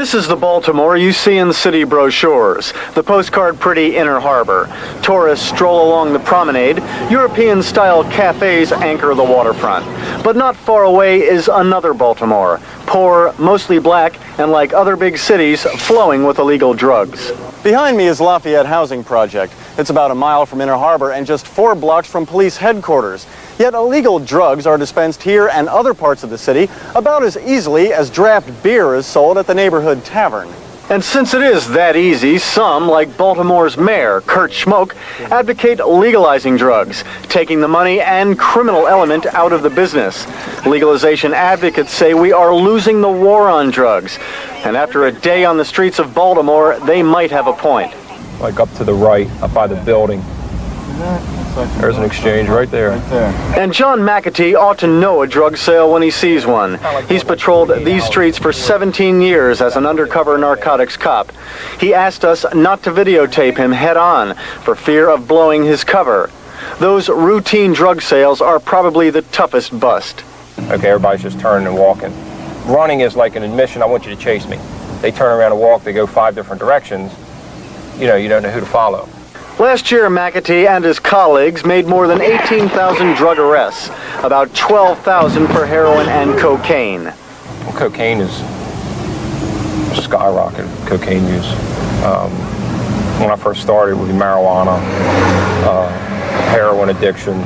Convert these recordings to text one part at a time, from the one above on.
This is the Baltimore you see in city brochures, the postcard pretty Inner Harbor. Tourists stroll along the promenade, European-style cafes anchor the waterfront. But not far away is another Baltimore, poor, mostly black, and like other big cities, flowing with illegal drugs. Behind me is Lafayette Housing Project. It's about a mile from Inner Harbor and just 4 blocks from police headquarters. Yet illegal drugs are dispensed here and other parts of the city about as easily as draft beer is sold at the neighborhood tavern. And since it is that easy, some, like Baltimore's mayor, Kurt Schmoke, advocate legalizing drugs, taking the money and criminal element out of the business. Legalization advocates say we are losing the war on drugs. And after a day on the streets of Baltimore, they might have a point. Like up to the right, up by the building. There's an exchange right there. And John McAtee ought to know a drug sale when he sees one. He's patrolled these streets for 17 years as an undercover narcotics cop. He asked us not to videotape him head on for fear of blowing his cover. Those routine drug sales are probably the toughest bust. Okay, everybody's just turning and walking. Running is like an admission, I want you to chase me. They turn around and walk, they go 5 different directions. You know, you don't know who to follow. Last year, McAtee and his colleagues made more than 18,000 drug arrests, about 12,000 for heroin and cocaine. Well, cocaine is skyrocketed, cocaine use. When I first started with marijuana, heroin addiction.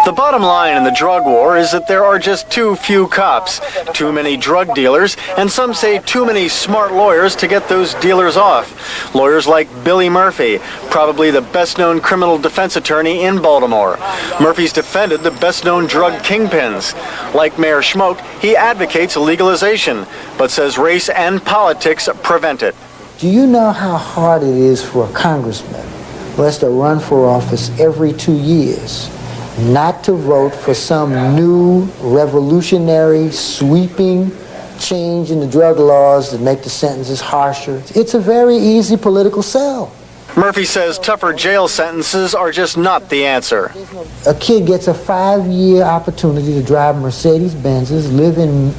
The bottom line in the drug war is that there are just too few cops, too many drug dealers, and some say too many smart lawyers to get those dealers off. Lawyers like Billy Murphy, probably the best-known criminal defense attorney in Baltimore. Murphy's defended the best-known drug kingpins. Like Mayor Schmoke, he advocates legalization, but says race and politics prevent it. Do you know how hard it is for a congressman who has to run for office every 2 years not to vote for some new revolutionary sweeping change in the drug laws that make the sentences harsher? It's a very easy political sell. Murphy says tougher jail sentences are just not the answer. A kid gets a 5-year opportunity to drive Mercedes-Benzes, live in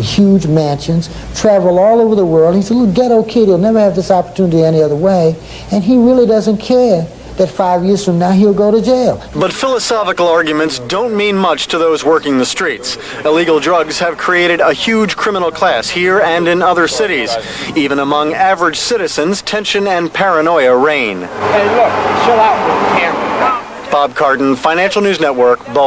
huge mansions, travel all over the world. He's a little ghetto kid. He'll never have this opportunity any other way, and he really doesn't care that 5 years from now he'll go to jail. But philosophical arguments don't mean much to those working the streets. Illegal drugs have created a huge criminal class here and in other cities. Even among average citizens, tension and paranoia reign. Hey, look, chill out with the camera. Bob Cardin, Financial News Network, Baltimore.